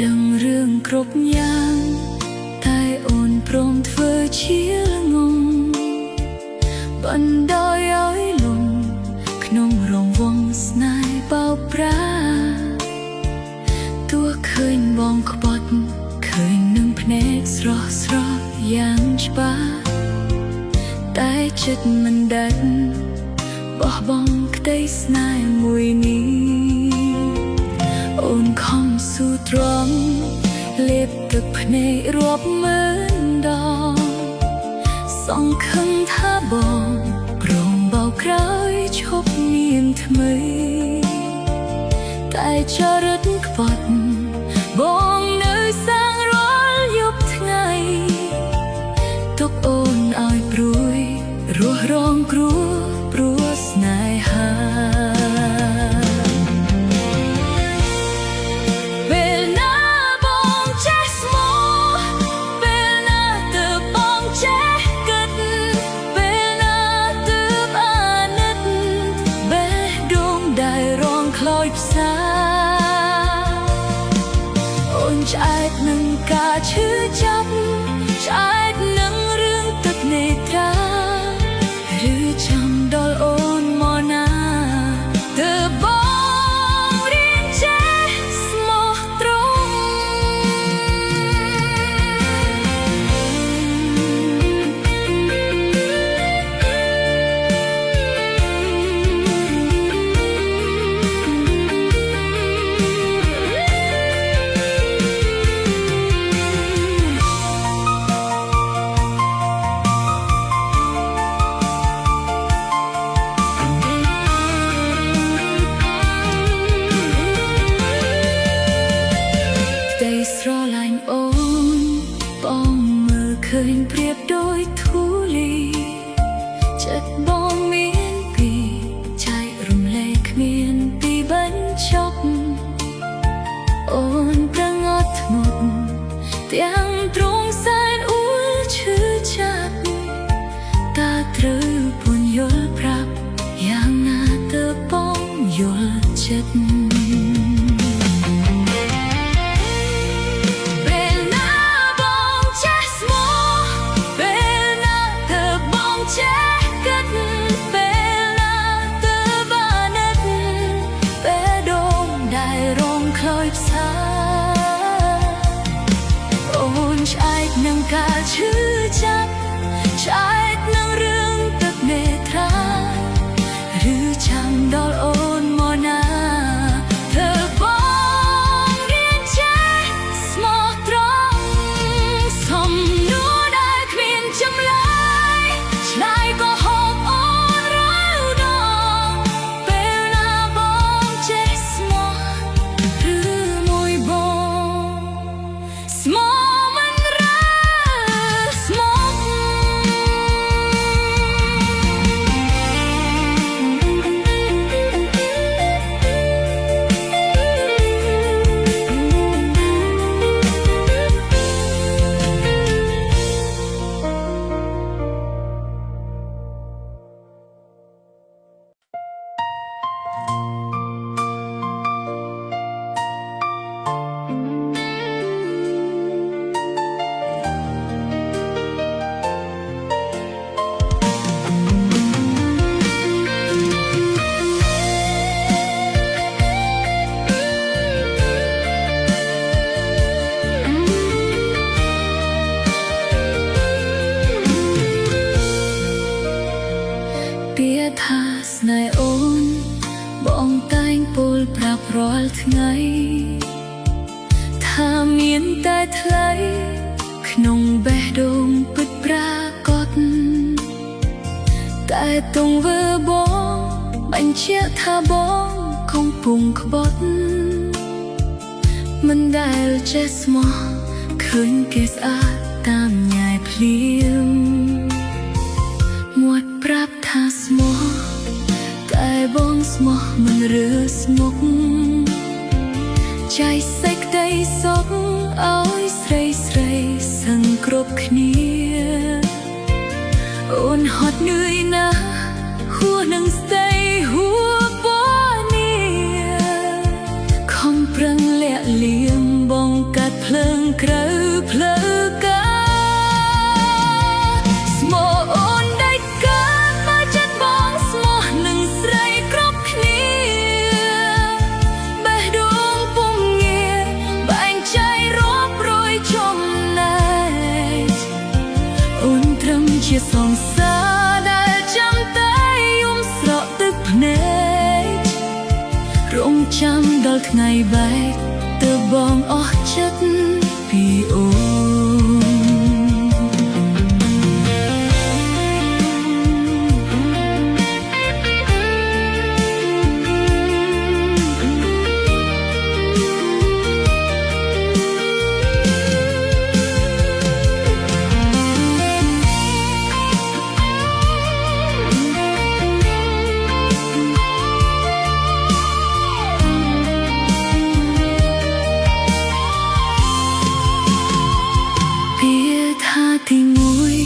ដឹងរឿងគ្រប់យ៉ាងតែអូនព្រមធ្វើជាល្ងងបណ្ដោយឲ្យលំក្នុងរង្វង់ស្នេហ៍បោកប្រាទោះឃើញបងក្បត់ឃើញនឹងភ្នែកស្រស់ស្រស់យ៉ាងច្បាស់តែចិត្តមិនដាច់បោះបង់ក្តីស្នេហ៍មួយនេះអូនខំស៊ូទ្រាំលេបទឹកភ្នែករាប់ម៉ឺនដងសង្ឃឹមថាបងព្រមបោកក្រោយឈប់មានថ្មីតែចរិតក្បត់បងនៅសាងរាល់យប់ថ្ងៃទុកអូនឲ្យព្រួយរស់រងគ្រោះព្រោះស្នេហាពេលណាបងចេះស្មោះពេលណាទើបបងចេះគិតពេលណាទើបអាណិតបេះដូងដែលរងខ្លោចផ្សាអូនឆ្អែតនឹងការឈឺចាប់ឆ្អែតនឹងរឿងទឹកនេត្រាឬចាំដល់អូនមកណាទើបបងរៀនចេះស្មោះត្រង់ស្រឡាញ់អូនបងមើលឃើញប្រៀបដូចធូលីចិត្តបងមានពីរចែករំលែកគ្មានទីបញ្ចប់អូនប្រឹងអត់ធ្មត់ទាំងទ្រង់សែនអួលឈឺចាប់តើត្រូវពន្យល់ប្រាប់យ៉ាងណាទើបបងយល់ចិត្តនឹងការឈឺចាប់ឆ្អែតនឹងរឿងទឹកនេត្រាឬចាំដល់អូនមកណាធ្វើបងរៀនចេះស្មោះត្រង់សំណួរដែលគ្មានចម្លើយឆ្លើយក៏ហូបអូនរាល់ដងពេលណាបងចេះស្មោះឬមួយបងស្មោះថាស្នេហ៍អូនបងតែងពោលប្រាប់រាល់ថ្ងៃថាមានតែថ្លៃក្នុងបេះដូងពិតប្រាកដតែទង្វើបងបញ្ជាក់ថាបងកំពុងក្បត់មិនដែលចេះស្មោះឃើញគេស្អាតតាមញ៉ាយភ្លៀងមាត់ប្រាប់ថាស្មោះតែបងស្មោះមិនរើស្មុគចៃសេចក្តីសុខឲ្យស្រីស្រីសឹងគ្រប់គ្នាអូនហត់នឿយណាស់ហួសនឹងស្ដីហួសពណ៌នាខំប្រឹងលាក់លៀមបងកា ក្រៅផ្លូវការស្មោះអូនដៃកើតមកចិត្តបងស្មោះនឹងស្រីគ្រប់គ្នាបេះដូងពុំងាបែងចែករាប់រយចំណែកអូនត្រឹមជាសងសារដែលចាំតែយំស្រក់ទឹកភ្នែករងចាំដល់ថ្ងៃបែកទើបបងអស់ចិត្តពីអូនទីមួយ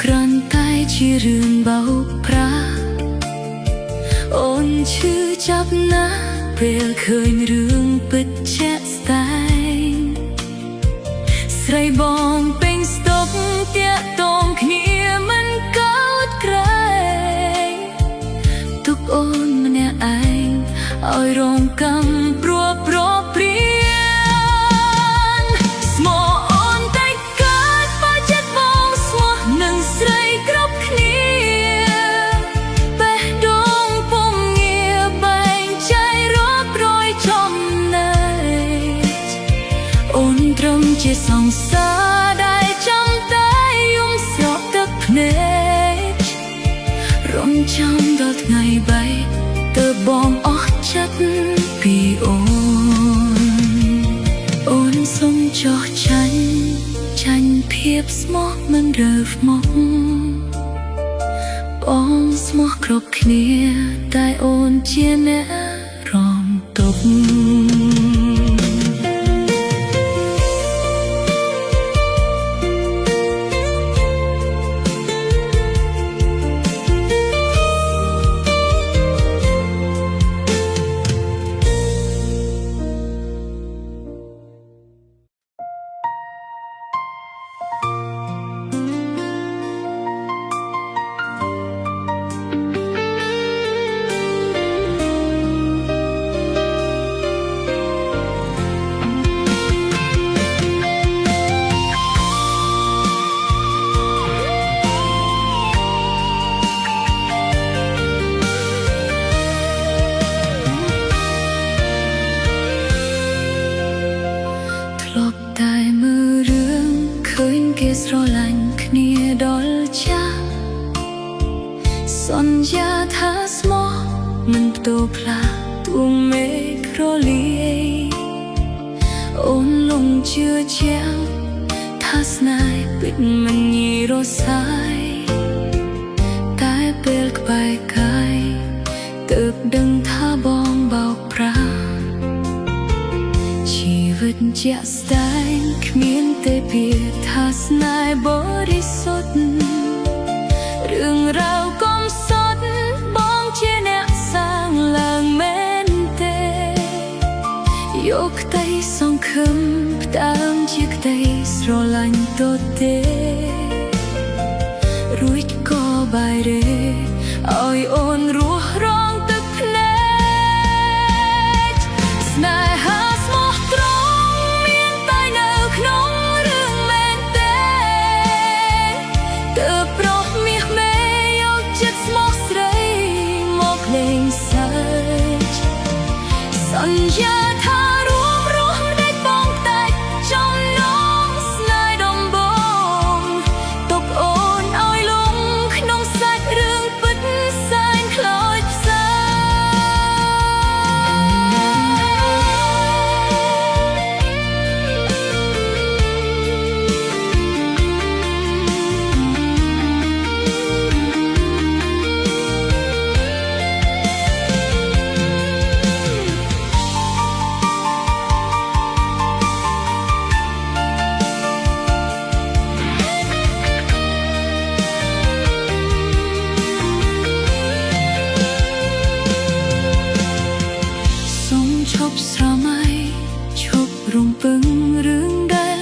គ្រាន់តែជារឿងបោកប្រាស់អូនឈឺចាប់ណាស់ពេលឃើញរឿងពិតជាក់ស្ដែងស្រីបងពេញស្តុកតាក់ទងគ្នាមិនកើតក្រែងទុកអូនម្នាក់ឯងឲ្យរងកម្មព្រោះប្រព្រាជាសងសារដែលចាំតែយំស្រក់ទឹកភ្នែករំចាំដល់ថ្ងៃបែកទើបបងអស់ចិត្តពីអូនសុំចោះចាញ់ភាពស្មោះមិនរើសមកបងស្មោះគ្រប់គ្នាតែអូនជាអ្នករំទុកស្រឡាញ់គ្នាដល់ចាស់សន្យាថាស្មោះមិនផ្ទោផ្លាស់ទួងមេឃរលាយអូនលងជឿជាក់ថាស្នេហ៍ពិតមិនងាយរសាយតែពេលក្បែរកាយទើបដឹងថាបងបោកប្រាស់ជីវិតជាក់ស្ដែងគ្មានទេពាក្យថាស្នេហ៍បរិសុទ្ធរឿងរ៉ាវកំសត់បងជាអ្នកសាងឡើងមែនទេយកក្តីសង្ឃឹមផ្ដើមជាក្តីស្រឡាញ់ទទេរួចក៏បាយរេឲ្យអូនរស់រងទឹកភ្នែកស្នេហាស្មោះត្រង់មានតែនៅក្នុងរឿងមែនទេទើបប្រុសមាសមេយកចិត្តស្មោះស្រីមកលេងសើចសន្យាថារួមរស់ដេកបងតែចំណងស្នេហ៍ដំបូងទុកអូនឲ្យលងក្នុងសាច់រឿងពិតសែនខ្លោចផ្សាឈប់ស្រមៃឈប់រំពឹងរឿងដែល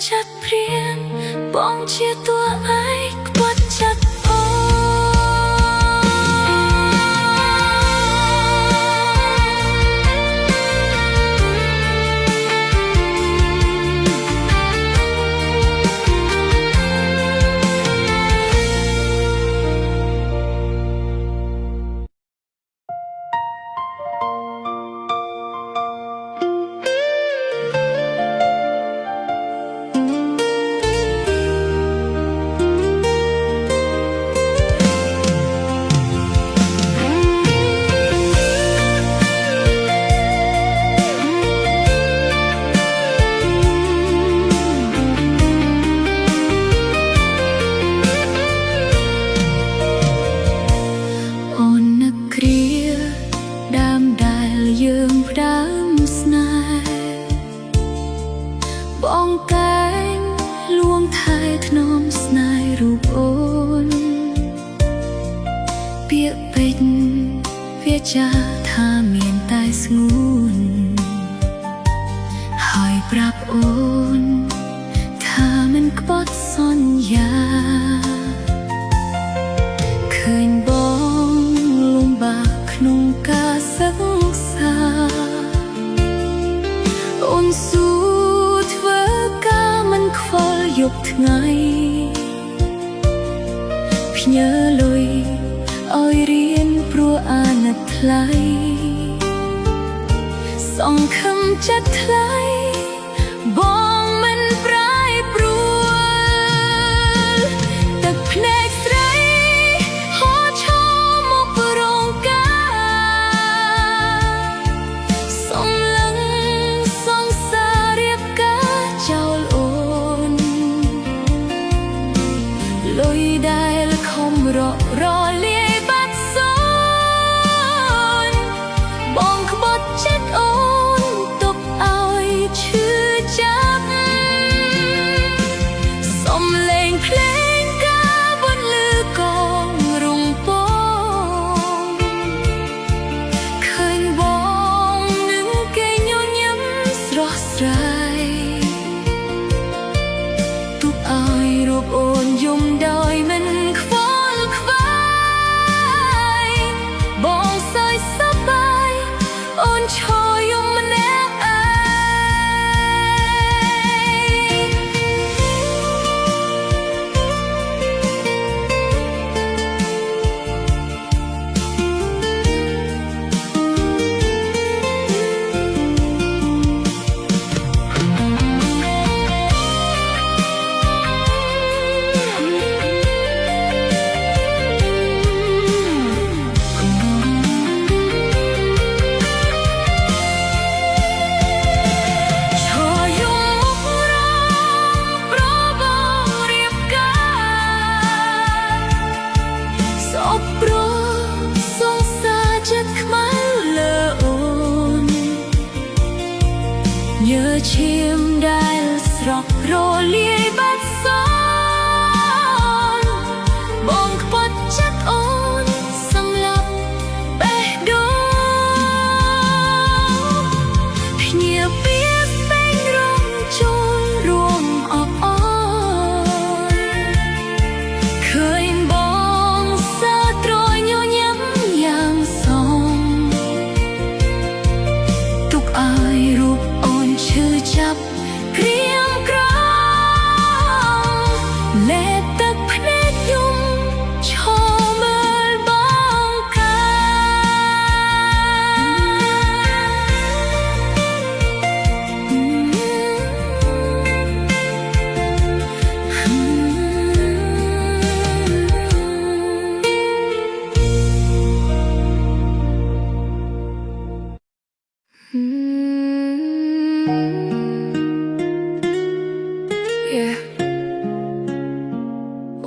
จัดเพียนบ้องเชียตัวไอ้กบฏจัดโอបងកែងលួងថែធ្នមស្នេហ៍រូបអូនពាក្យពេចន៍វាចាថាមានតែស្ងួនហើយប្រាប់អូនថាមិនក្បត់សន្យាឃើញបងលំបាកក្នុងការសិក្សាអូនស៊ូយប់ថ្ងៃភ្ញើលុយឲ្យរៀនព្រោះអាណិតថ្លៃសង្ឃឹមចិត្តថ្លៃបងមិនប្រែប្រួលទឹកភ្នែកស្រីហូរឈរមកប្រងការសំឡឹងសង្សាររៀបការចោលលុយដែលខំរលាយបាត់សូនបងក្បត់ចិត្តអូនទុកឲ្យឈឺចាប់សំឡេងភ្លេងការបន្លឺកងរំពងឃើញបងនឹងគេញញឹមស្រស់ស្រាយទុកឲ្យរូបអូនយំដោយមិនខ្វល់ខ្វាយបងសើចសប្បាយអូនឈរយំម្នាក់ឯងញើឈាមដែលស្រក់រលាយបាត់សូនបងក្បត់ចិត្តអូនសម្លាប់បេះដូងភ្ញាពីស្ពេញរំចូលរួមអបអរឃើញបងសើត្រញញឹមយ៉ាងសមទុកឲ្យរូបឈឺចាប់ក្រៀមក្រំលែទឹកភ្នែកយំឈរមើលបងកា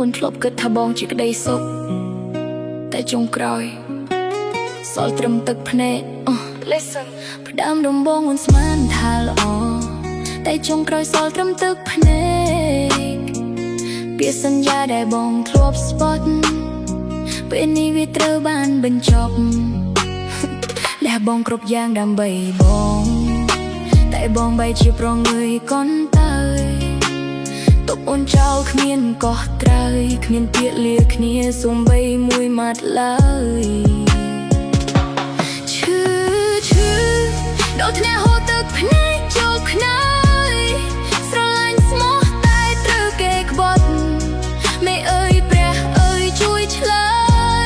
អូនធ្លាប់គិតថាបងជាក្តីសុខតែចុងក្រោយសល់ត្រឹមទឹកភ្នែកListen ផ្ដើមដំបងអូនស្មានថាល្អតែចុងក្រោយសល់ត្រឹមទឹកភ្នែកពាក្យសន្យាដែលបងធ្លាប់ស្បត់ពេលនេះវាត្រូវបានបញ្ចប់លះបងគ្រប់យ៉ាងដើម្បីបងតែបងបែរជាប្រងើយកន់តើយ អូនចោលគ្មានកោះត្រើយគ្មានពាក្យលាគ្នាសូម្បីមួយម៉ាត់ឡើយឈឺដល់ថ្នាក់ហូរទឹកភ្នែកចូលខ្នើយស្រឡាញ់ស្មោះតែត្រូវគេក្បត់មេអើយព្រះអើយជួយឆ្លើ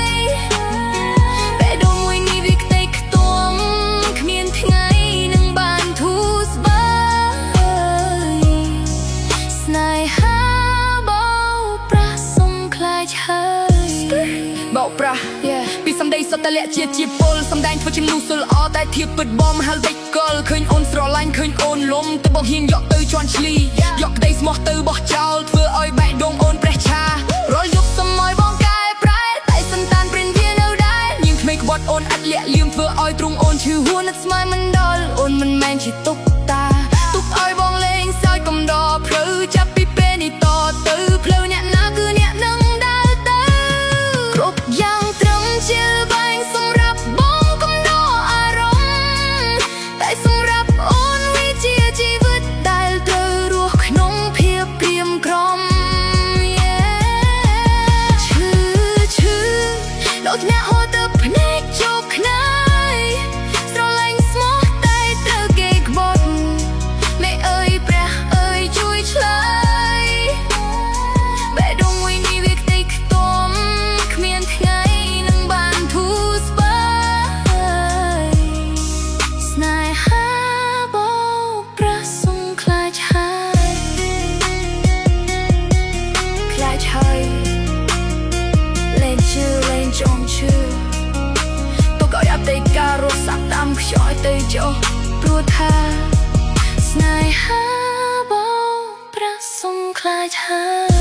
យបេះដូងមួយនេះវាខ្ទេចខ្ទាំគ្មានថ្ងៃនឹងបានធូរស្បើយស្នេហាបោប្រាស់សុំខ្លាចហើយបោប្រាស់ពីសំដីសុទ្ធតែលាក់ជាពលសំដែងធ្វើជាមនុស្សល្អតែធៀបពិតបំហលបិចកលឃើញអូនស្រឡាញ់ឃើញអូនលំទៅបងហ៊ានយកទៅជន់ឈ្លីយកក្តីស្មោះទៅបោះចោលធ្វើឲ្យបែកដងអូនព្រះឆារាល់យុគសម័យបងកែប្រែតែសន្តានព្រិនវានៅដែរញៀងក្មេងក្បត់អូនអត់លាក់លៀមធ្វើឲ្យទ្រង់អូនឈឺហួរនឹកស្មាយមិនដល់អូនមិនមែនជាទុកតាទុកឲ្យបងលេងសើចកំដរព្រៅចាប់ពីពេលនេះតទៅផ្លូវអ្នកណាគឺអ្នកនឹងដើរទៅគ្រប់យ៉ាងត្រឹមជាបែងសម្រាប់បងកំដរអារម្មណ៍តែសម្រាប់អូនវាជាជីវិតដែលត្រូវរស់ក្នុងភាពព្រាមក្រំឈឺដល់ថ្នាក់ហូរទឹកភ្នែកជោគខ្នើយស្រឡាញ់ស្មោះតែត្រូវគេក្បត់មេអើយព្រះអើយជួយឆ្លើយបេះដូងមួយនេះវាខ្ទេចខ្ទាំគ្មានថ្ងៃនឹងបានធូរស្បើយស្នេហាបោកប្រាស់សុំខ្លាចហើយខ្លាចហើយលែងជឿលែងចង់ជឿទុកឲ្យអតីតកាលរស់សាក់តាមខ្យល់ទៅចុះព្រោះថាស្នេហាបោកប្រាស់សុំខ្លាចហើយ